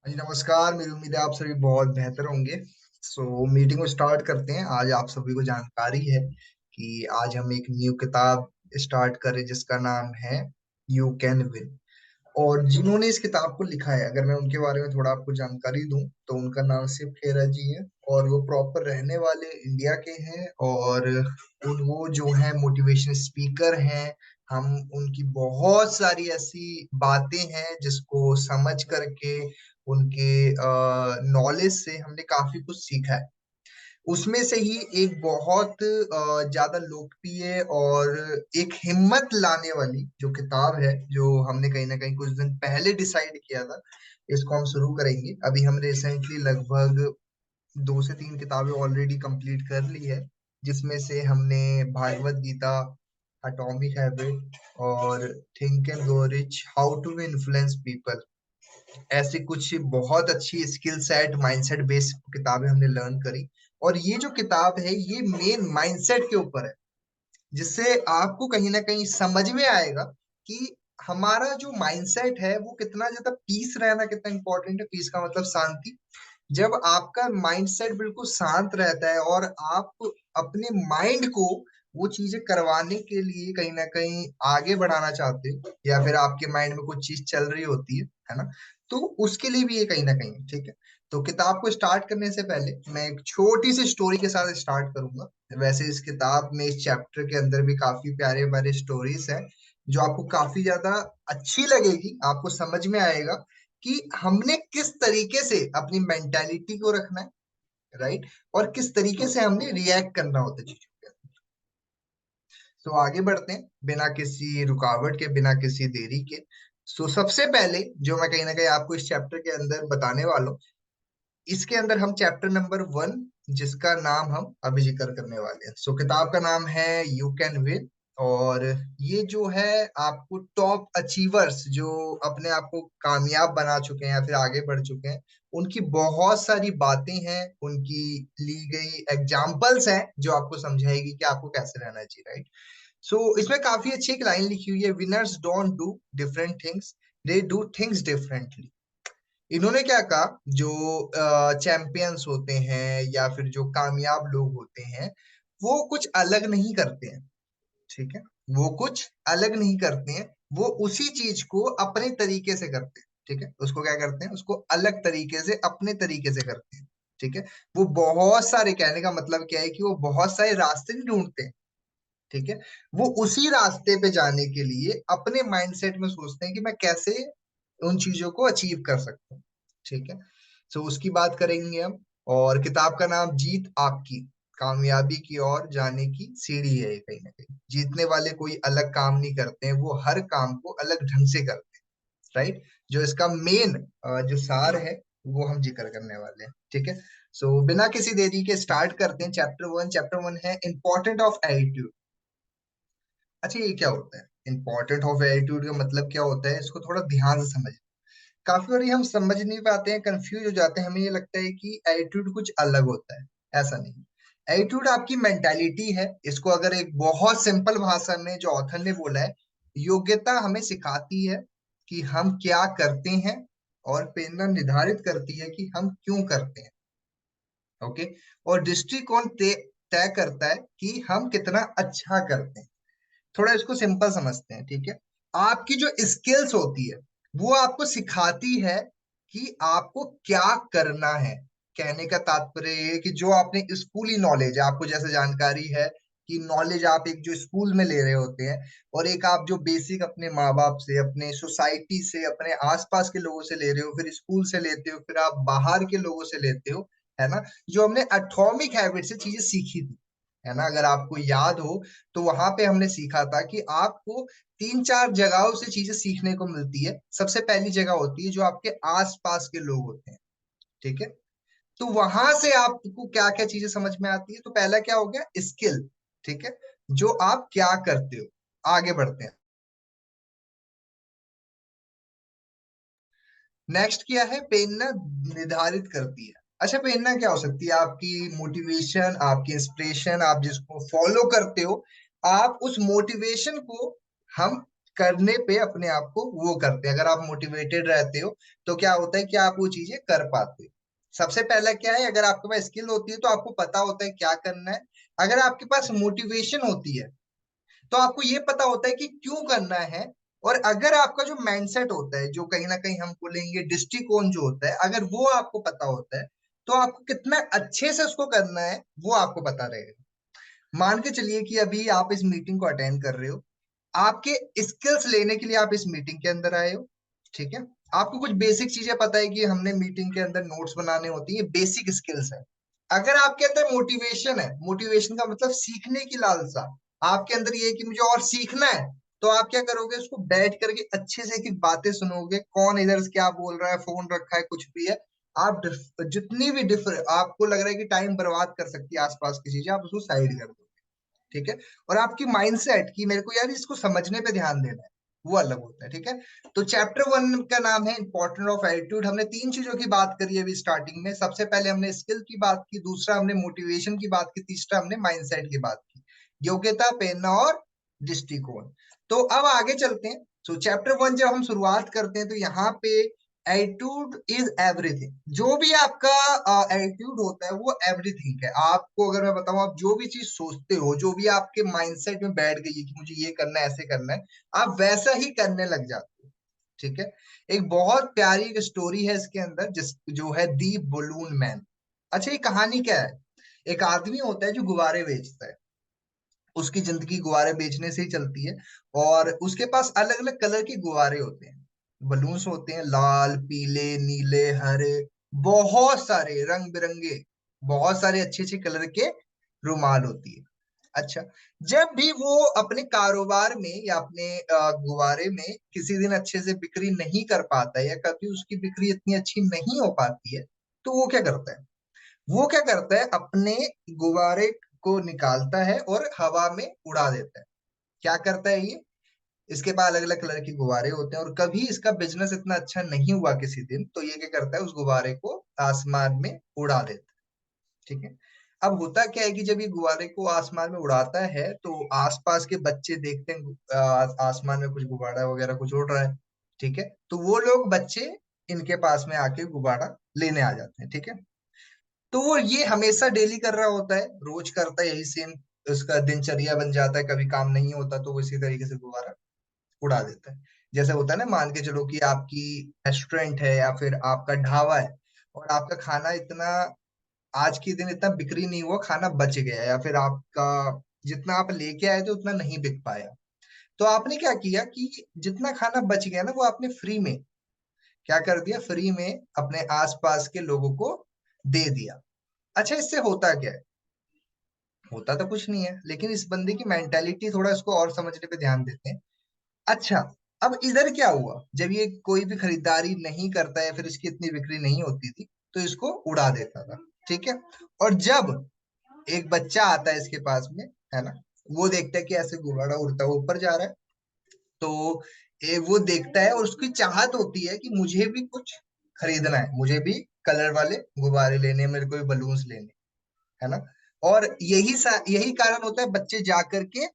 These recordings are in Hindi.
हाँ जी, नमस्कार। मेरी उम्मीद है आप सभी बहुत बेहतर होंगे। मीटिंग को स्टार्ट करते हैं। आज आप सभी को जानकारी है कि आज हम एक न्यू किताब स्टार्ट करें जिसका नाम है यू कैन विन। और जिन्होंने इस किताब को लिखा है, अगर मैं उनके बारे में थोड़ा आपको जानकारी दूं तो उनका नाम शिव खेरा जी है। और वो प्रॉपर रहने वाले इंडिया के हैं। और वो जो है मोटिवेशन स्पीकर हैं। हम उनकी बहुत सारी ऐसी बातें हैं जिसको समझ करके उनके नॉलेज से हमने काफी कुछ सीखा है। उसमें से ही एक बहुत ज्यादा लोकप्रिय और एक हिम्मत लाने वाली जो किताब है, जो हमने कहीं ना कहीं कुछ दिन पहले डिसाइड किया था, इसको हम शुरू करेंगे। अभी हम रिसेंटली लगभग 2 से 3 किताबें ऑलरेडी कंप्लीट कर ली है, जिसमें से हमने भागवत गीता, एटॉमिक हैबिट और think and grow rich, how to influence people, ऐसी कुछ बहुत अच्छी स्किल सेट माइंडसेट बेस्ड किताबें हमने लर्न करी। और ये जो किताब है ये मेन माइंडसेट के ऊपर है, जिससे आपको कहीं ना कहीं समझ में आएगा कि हमारा जो माइंडसेट है वो कितना ज्यादा पीस रहना कितना इंपॉर्टेंट है। पीस का मतलब शांति। जब आपका माइंडसेट बिल्कुल शांत रहता है और आप अपने माइंड को वो चीजें करवाने के लिए कहीं ना कहीं आगे बढ़ाना चाहते हो, या फिर आपके माइंड में कुछ चीज चल रही होती है ना, तो उसके लिए भी ये कहीं ना कहीं ठीक है। तो किताब को स्टार्ट करने से पहले मैं एक छोटी सी स्टोरी के साथ स्टार्ट करूंगा। वैसे इस किताब में, इस चैप्टर के अंदर भी काफी प्यारे प्यारे स्टोरीज हैं जो आपको काफी ज्यादा अच्छी लगेगी। आपको समझ में आएगा कि हमने किस तरीके से अपनी मेंटालिटी को रखना है, राइट, और किस तरीके से हमने रिएक्ट करना होता है चीजों पे। तो आगे बढ़ते हैं बिना किसी रुकावट के, बिना किसी देरी के। सबसे पहले जो मैं कहीं ना कहीं आपको इस चैप्टर के अंदर बताने वाला हूँ, इसके अंदर हम चैप्टर नंबर 1, जिसका नाम हम अभी जिक्र करने वाले हैं। किताब का नाम है यू कैन विन। और ये जो है आपको टॉप अचीवर्स जो अपने आप को कामयाब बना चुके हैं या फिर आगे बढ़ चुके हैं, उनकी बहुत सारी बातें हैं, उनकी ली गई एग्जाम्पल्स हैं जो आपको समझाएगी कि आपको कैसे रहना चाहिए, राइट। इसमें काफी अच्छी एक लाइन लिखी हुई है, winners don't do different things, they do things differently. इन्होंने क्या कहा, जो चैंपियंस होते हैं या फिर जो कामयाब लोग होते हैं, वो कुछ अलग नहीं करते हैं, ठीक है। वो कुछ अलग नहीं करते हैं, वो उसी चीज को अपने तरीके से करते हैं, ठीक है। उसको क्या करते हैं, उसको अलग तरीके से अपने तरीके से करते हैं, ठीक है। वो बहुत सारे, कहने का मतलब क्या है कि वो बहुत सारे रास्ते नहीं ढूंढते हैं, ठीक है। वो उसी रास्ते पे जाने के लिए अपने माइंडसेट में सोचते हैं कि मैं कैसे उन चीजों को अचीव कर सकता हूँ, ठीक है। उसकी बात करेंगे हम। और किताब का नाम जीत आपकी, कामयाबी की ओर जाने की सीढ़ी है। ये कहीं ना कहीं जीतने वाले कोई अलग काम नहीं करते हैं, वो हर काम को अलग ढंग से करते हैं, राइट। जो इसका मेन जो सार है वो हम जिक्र करने वाले हैं, ठीक है। बिना किसी देरी के स्टार्ट करते हैं चैप्टर 1। चैप्टर 1 है इम्पोर्टेंट ऑफ एटीट्यूड। अच्छा, ये क्या होता है इंपॉर्टेंट ऑफ एटीट्यूड? का मतलब क्या होता है, इसको थोड़ा ध्यान से समझ। काफी बार हम समझ नहीं पाते हैं, कंफ्यूज हो जाते हैं, हमें ये लगता है कि एटीट्यूड कुछ अलग होता है। ऐसा नहीं। एटीट्यूड आपकी मेंटालिटी है। इसको अगर एक बहुत सिंपल भाषा में जो ऑथर ने बोला है, योग्यता हमें सिखाती है कि हम क्या करते हैं, और प्रेरणा निर्धारित करती है कि हम क्यों करते हैं, ओके। और दृष्टिकोण तय तय करता है कि हम कितना अच्छा करते हैं। थोड़ा इसको सिंपल समझते हैं, ठीक है। आपकी जो स्किल्स होती है वो आपको सिखाती है कि आपको क्या करना है। कहने का तात्पर्य ये है कि जो आपने स्कूली नॉलेज है, आपको जैसे जानकारी है कि नॉलेज आप एक जो स्कूल में ले रहे होते हैं, और एक आप जो बेसिक अपने माँ बाप से, अपने सोसाइटी से, अपने आसपास के लोगों से ले रहे हो, फिर स्कूल से लेते हो, फिर आप बाहर के लोगों से लेते हो, है ना। जो हमने एटॉमिक हैबिट से चीजें सीखी थी, है ना, अगर आपको याद हो, तो वहां पे हमने सीखा था कि आपको 3-4 जगहों से चीजें सीखने को मिलती है। सबसे पहली जगह होती है जो आपके आसपास के लोग होते हैं, ठीक है। तो वहां से आपको क्या क्या चीजें समझ में आती है। तो पहला क्या हो गया, स्किल, ठीक है, जो आप क्या करते हो। आगे बढ़ते हैं। नेक्स्ट क्या है, प्रेरणा निर्धारित करती है। अच्छा, प्रेरणा क्या हो सकती है? आपकी मोटिवेशन, आपकी इंस्पिरेशन, आप जिसको फॉलो करते हो, आप उस मोटिवेशन को हम करने पे अपने आप को वो करते हैं। अगर आप मोटिवेटेड रहते हो तो क्या होता है कि आप वो चीजें कर पाते हो। सबसे पहला क्या है, अगर आपके पास स्किल होती है तो आपको पता होता है क्या करना है। अगर आपके पास मोटिवेशन होती है तो आपको ये पता होता है कि क्यों करना है। और अगर आपका जो माइंडसेट होता है, जो कहीं ना कहीं हम बोलेंगे दृष्टिकोण जो होता है, अगर वो आपको पता होता है तो आपको कितना अच्छे से उसको करना है वो आपको पता रहेगा। मान के चलिए कि अभी आप इस मीटिंग को अटेंड कर रहे हो, आपके स्किल्स लेने के लिए आप इस मीटिंग के अंदर आए हो, ठीक है। आपको कुछ बेसिक चीजें पता है कि हमने मीटिंग के अंदर नोट्स बनाने होती है, ये बेसिक स्किल्स है। अगर आपके अंदर मोटिवेशन है, मोटिवेशन का मतलब सीखने की लालसा, आपके अंदर ये है कि मुझे और सीखना है, तो आप क्या करोगे, उसको बैठ करके अच्छे से एक एक बातें सुनोगे, कौन इधर से क्या बोल रहा है, फोन रखा है, कुछ भी है। आप जितनी भी डिफर आपको लग रहा है कि टाइम बर्बाद कर सकती है आसपास की चीजें, आप उसको साइड कर दो, ठीक है। और आपकी माइंडसेट कि मेरे को यार इसको समझने पे ध्यान देना है, वो अलग होता है, ठीक है। तो चैप्टर 1 का नाम है इंपॉर्टेंट ऑफ एटीट्यूड। हमने तीन चीजों की बात करी है अभी स्टार्टिंग में। सबसे पहले हमने स्किल की बात की, दूसरा हमने मोटिवेशन की बात की, तीसरा हमने माइंडसेट की बात की, योग्यता, प्रेरणा और दृष्टिकोण। तो अब आगे चलते हैं। तो चैप्टर 1 जब हम शुरुआत करते हैं तो यहाँ पे एटीट्यूड इज एवरीथिंग। जो भी आपका एटीट्यूड होता है वो एवरीथिंग है। आपको अगर मैं बताऊं, आप जो भी चीज सोचते हो, जो भी आपके माइंडसेट में बैठ गई है कि मुझे ये करना है, ऐसे करना है, आप वैसा ही करने लग जाते हो, ठीक है। एक बहुत प्यारी एक स्टोरी है इसके अंदर, जिस जो है दी बलून मैन। अच्छा, ये कहानी क्या है? एक आदमी होता है जो गुब्बारे बेचता है, उसकी जिंदगी गुब्बारे बेचने से ही चलती है। और उसके पास अलग अलग कलर के गुब्बारे होते हैं, बलून्स होते हैं, लाल, पीले, नीले, हरे, बहुत सारे रंग बिरंगे, बहुत सारे अच्छे अच्छे कलर के रुमाल होती है। अच्छा, जब भी वो अपने कारोबार में या अपने गुब्बारे में किसी दिन अच्छे से बिक्री नहीं कर पाता है, या कभी उसकी बिक्री इतनी अच्छी नहीं हो पाती है, तो वो क्या करता है, वो क्या करता है, अपने गुब्बारे को निकालता है और हवा में उड़ा देता है। क्या करता है ये? इसके पास अलग अलग कलर के गुब्बारे होते हैं, और कभी इसका बिजनेस इतना अच्छा नहीं हुआ किसी दिन, तो ये क्या करता है, उस गुब्बारे को आसमान में उड़ा देता है, ठीक है। अब होता क्या है कि जब ये गुब्बारे को आसमान में उड़ाता है तो आसपास के बच्चे देखते हैं आसमान में कुछ गुब्बारा वगैरह कुछ उड़ रहा है, ठीक है। तो वो लोग बच्चे इनके पास में आके गुब्बारा लेने आ जाते हैं, ठीक है। तो वो ये हमेशा डेली कर रहा होता है, रोज करता है यही सेम, उसका दिनचर्या बन जाता है। कभी काम नहीं होता तो वो इसी तरीके से दोबारा उड़ा देता है। जैसे होता है ना, मान के चलो कि आपकी रेस्टोरेंट है या फिर आपका ढाबा है, और आपका खाना इतना आज के दिन इतना बिक्री नहीं हुआ, खाना बच गया, या फिर आपका जितना आप लेके आए थे उतना नहीं बिक पाया, तो आपने क्या किया कि जितना खाना बच गया ना, वो आपने फ्री में क्या कर दिया, फ्री में अपने आसपास के लोगों को दे दिया। अच्छा, इससे होता क्या है? होता तो कुछ नहीं है, लेकिन इस बंदे की मेंटेलिटी, थोड़ा इसको और समझने पे ध्यान देते हैं। अच्छा, अब इधर क्या हुआ, जब ये कोई भी खरीदारी नहीं करता है, फिर इसकी इतनी बिक्री नहीं होती थी, तो इसको उड़ा देता था, ठीक है। और जब एक बच्चा आता है इसके पास में, है ना, वो देखता है कि ऐसे गुब्बारा उड़ता हुआ ऊपर जा रहा है, तो वो देखता है और उसकी चाहत होती है कि मुझे भी कुछ खरीदना है, मुझे भी कलर वाले गुब्बारे लेने हैं, मेरे को भी बलून्स लेने हैं, है ना। और यही कारण होता है, बच्चे जा करके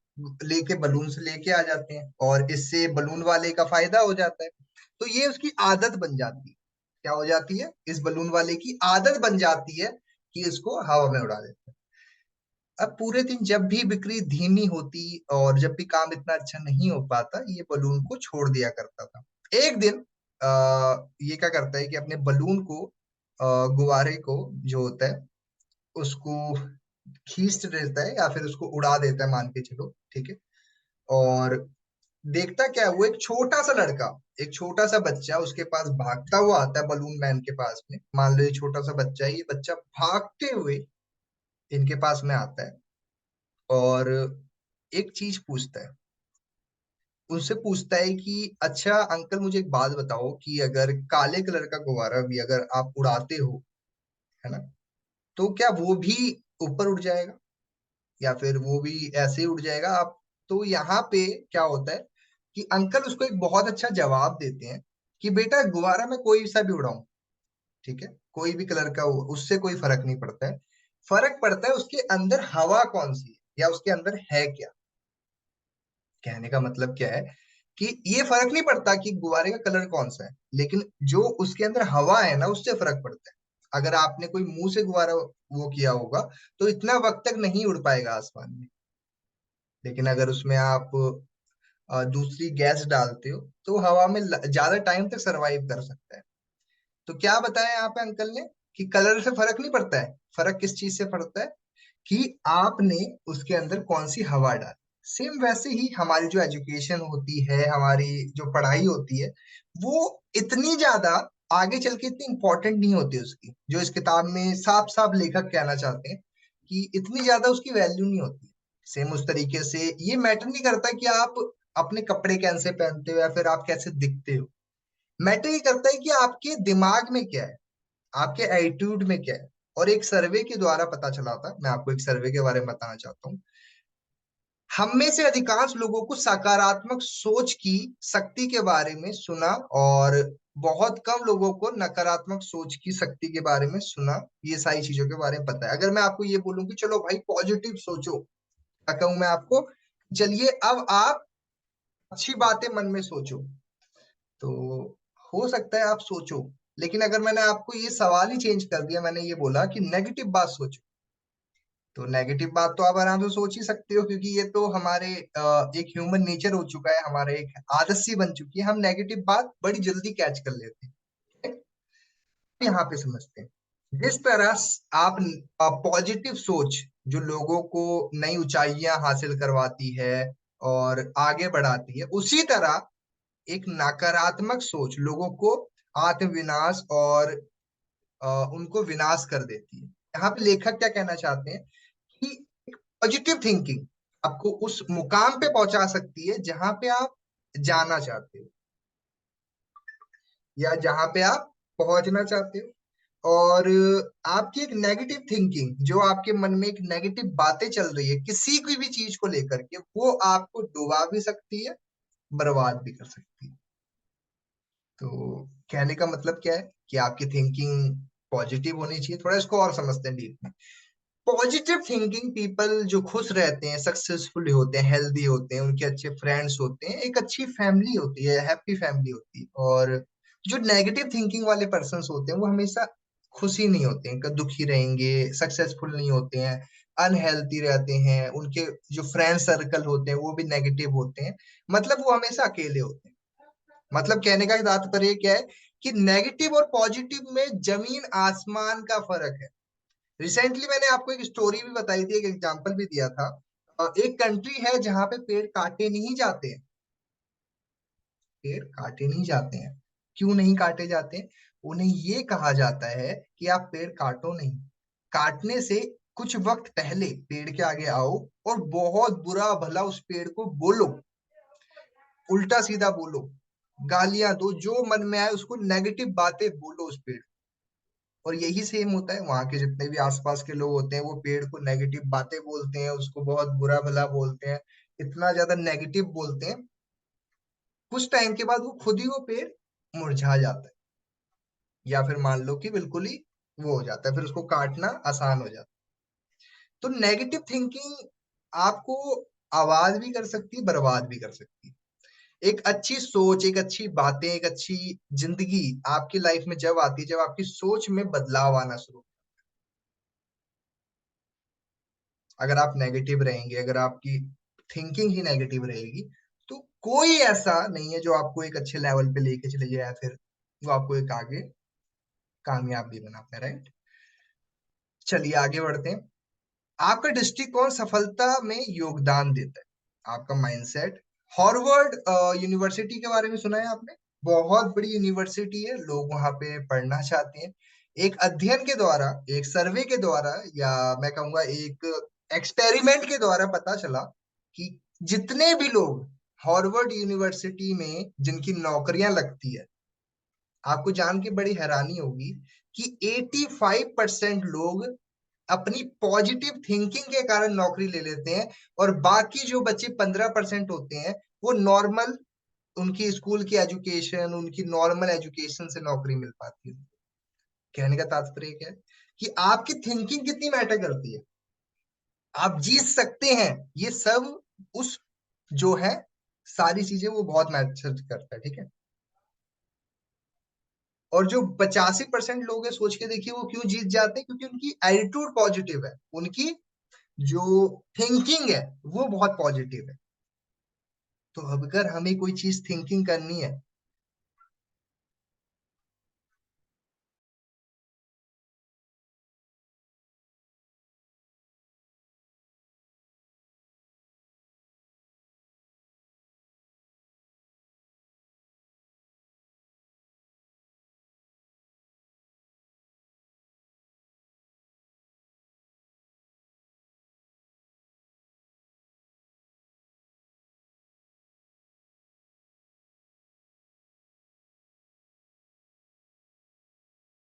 लेके बलून से लेके आ जाते हैं, और इससे बलून वाले का फायदा हो जाता है। तो ये उसकी आदत बन जाती है। क्या हो जाती है? इस बलून वाले की आदत बन जाती है कि इसको हवा में उड़ा देता है। अब पूरे दिन जब भी बिक्री धीमी होती और जब भी काम इतना अच्छा नहीं हो पाता, ये बलून को छोड़ दिया करता था। एक दिन ये क्या करता है कि अपने बलून को, गुब्बारे को जो होता है, उसको खींच देता है या फिर उसको उड़ा देता है, मान के चलो, ठीक है। और देखता क्या है, वो एक छोटा सा लड़का, एक छोटा सा बच्चा उसके पास भागता हुआ आता है बलून मैन के पास में। मान लो ये छोटा सा बच्चा है, ये बच्चा भागते हुए इनके पास में आता है और एक चीज पूछता है, उनसे पूछता है कि अच्छा अंकल, मुझे एक बात बताओ कि अगर काले कलर का गुब्बारा भी अगर आप उड़ाते हो, है ना, तो क्या वो भी ऊपर उड़ जाएगा, या फिर वो भी ऐसे ही उड़ जाएगा आप? तो यहाँ पे क्या होता है कि अंकल उसको एक बहुत अच्छा जवाब देते हैं कि बेटा, गुब्बारा में कोई सा भी उड़ाऊं, ठीक है, कोई भी कलर का हो, उससे कोई फर्क नहीं पड़ता है। फर्क पड़ता है उसके अंदर हवा कौन सी है, या उसके अंदर है क्या। कहने का मतलब क्या है कि ये फर्क नहीं पड़ता कि गुब्बारे का कलर कौन सा है, लेकिन जो उसके अंदर हवा है ना उससे फर्क पड़ता है। अगर आपने कोई मुंह से गुब्बारा वो किया होगा तो इतना वक्त तक नहीं उड़ पाएगा आसमान में, लेकिन अगर उसमें आप दूसरी गैस डालते हो तो हवा में ज्यादा टाइम तक सरवाइव कर सकता है। तो क्या बताया यहाँ पे अंकल ने कि कलर से फर्क नहीं पड़ता है। फर्क किस चीज से पड़ता है कि आपने उसके अंदर कौन सी हवा डाली। सेम वैसे ही हमारी जो एजुकेशन होती है, हमारी जो पढ़ाई होती है, वो इतनी ज्यादा आगे चल के इतनी इंपॉर्टेंट नहीं होती उसकी, जो इस किताब में साफ साफ लेखक कहना चाहते हैं कि इतनी ज्यादा उसकी वैल्यू नहीं होती। सेम उस तरीके से ये मैटर नहीं करता कि आप अपने कपड़े कैसे पहनते हो या फिर आप कैसे दिखते हो। मैटर ये करता है कि आपके दिमाग में क्या है, आपके एटीट्यूड में क्या है। और एक सर्वे के द्वारा पता चला था, मैं आपको एक सर्वे के बारे में बताना चाहता हूँ। हम में से अधिकांश लोगों को सकारात्मक सोच की शक्ति के बारे में सुना, और बहुत कम लोगों को नकारात्मक सोच की शक्ति के बारे में सुना। ये सारी चीजों के बारे में पता है। अगर मैं आपको ये बोलूं कि चलो भाई पॉजिटिव सोचो, क्या कहूं मैं आपको, चलिए अब आप अच्छी बातें मन में सोचो, तो हो सकता है आप सोचो। लेकिन अगर मैंने आपको ये सवाल ही चेंज कर दिया, मैंने ये बोला कि नेगेटिव बात सोचो, तो नेगेटिव बात तो आप आराम से सोच ही सकते हो, क्योंकि ये तो हमारे एक ह्यूमन नेचर हो चुका है, हमारे एक आदत सी बन चुकी है, हम नेगेटिव बात बड़ी जल्दी कैच कर लेते हैं। यहाँ पे समझते हैं जिस तरह आप पॉजिटिव सोच जो लोगों को नई ऊंचाइयां हासिल करवाती है और आगे बढ़ाती है, उसी तरह एक नकारात्मक सोच लोगों को आत्मविनाश और उनको विनाश कर देती है। यहाँ पे लेखक क्या कहना चाहते हैं कि पॉजिटिव थिंकिंग आपको उस मुकाम पे पहुंचा सकती है जहां पे आप जाना चाहते हो, या जहां पे आप पहुंचना चाहते हो। और आपकी एक नेगेटिव थिंकिंग, जो आपके मन में एक नेगेटिव बातें चल रही है किसी की भी चीज को लेकर के, वो आपको डुबा भी सकती है, बर्बाद भी कर सकती है। तो कहने का मतलब क्या है कि आपकी थिंकिंग पॉजिटिव होनी चाहिए। थोड़ा इसको और समझते हैं डीप में। पॉजिटिव थिंकिंग पीपल जो खुश रहते हैं, सक्सेसफुल होते हैं, हेल्दी होते हैं, उनके अच्छे फ्रेंड्स होते हैं, एक अच्छी फैमिली होती है, हैप्पी फैमिली होती है। और जो नेगेटिव थिंकिंग वाले पर्सन होते हैं वो हमेशा खुशी नहीं होते हैं, कभी दुखी रहेंगे, सक्सेसफुल नहीं होते हैं, अनहेल्थी रहते हैं, उनके जो फ्रेंड सर्कल होते हैं वो भी नेगेटिव होते हैं, मतलब वो हमेशा अकेले होते हैं। मतलब कहने का तात्पर्य क्या है कि नेगेटिव और पॉजिटिव में जमीन आसमान का फर्क है। रिसेंटली मैंने आपको एक स्टोरी भी बताई थी, एक एग्जांपल भी दिया था। एक कंट्री है जहां पे पेड़ काटे नहीं जाते हैं। पेड़ काटे नहीं जाते हैं। क्यों नहीं काटे जाते हैं? उन्हें ये कहा जाता है कि आप पेड़ काटो नहीं, काटने से कुछ वक्त पहले पेड़ के आगे आओ और बहुत बुरा भला उस पेड़ को बोलो, उल्टा सीधा बोलो, गालियां दो, जो मन में आए उसको नेगेटिव बातें बोलो उस पेड़। और यही सेम होता है, वहां के जितने भी आसपास के लोग होते हैं वो पेड़ को नेगेटिव बातें बोलते हैं, उसको बहुत बुरा भला बोलते हैं, इतना ज्यादा नेगेटिव बोलते हैं। कुछ टाइम के बाद वो खुद ही वो पेड़ मुरझा जाता है, या फिर मान लो कि बिल्कुल ही वो हो जाता है, फिर उसको काटना आसान हो जाता है। तो नेगेटिव थिंकिंग आपको आबाद भी कर सकती है, बर्बाद भी कर सकती है। एक अच्छी सोच, एक अच्छी बातें, एक अच्छी जिंदगी आपकी लाइफ में जब आती है, जब आपकी सोच में बदलाव आना शुरू। अगर आप नेगेटिव रहेंगे, अगर आपकी थिंकिंग ही नेगेटिव रहेगी, तो कोई ऐसा नहीं है जो आपको एक अच्छे लेवल पे लेके चले जाए, या फिर वो आपको एक आगे कामयाब भी बना पाए, राइट। चलिए आगे बढ़ते हैं। आपका दृष्टिकोण सफलता में योगदान देता है, आपका माइंडसेट। हार्वर्ड यूनिवर्सिटी के बारे में सुना है आपने? बहुत बड़ी यूनिवर्सिटी है, लोग वहां पे पढ़ना चाहते हैं। एक अध्ययन के द्वारा, एक सर्वे के द्वारा, या मैं कहूंगा एक एक्सपेरिमेंट के द्वारा पता चला कि जितने भी लोग हार्वर्ड यूनिवर्सिटी में जिनकी नौकरियां लगती है, आपको जान के बड़ी हैरानी होगी कि 85% लोग अपनी पॉजिटिव थिंकिंग के कारण नौकरी ले लेते हैं, और बाकी जो बच्चे 15% होते हैं वो नॉर्मल, उनकी स्कूल की एजुकेशन, उनकी नॉर्मल एजुकेशन से नौकरी मिल पाती है। कहने का तात्पर्य क्या है कि आपकी थिंकिंग कितनी मैटर करती है। आप जीत सकते हैं, ये सब उस जो है सारी चीजें वो बहुत मैटर करता है, ठीक है। और जो 85% लोग हैं, सोच के देखिए वो क्यों जीत जाते हैं, क्योंकि उनकी एटीट्यूड पॉजिटिव है, उनकी जो थिंकिंग है वो बहुत पॉजिटिव है। तो अब अगर हमें कोई चीज थिंकिंग करनी है,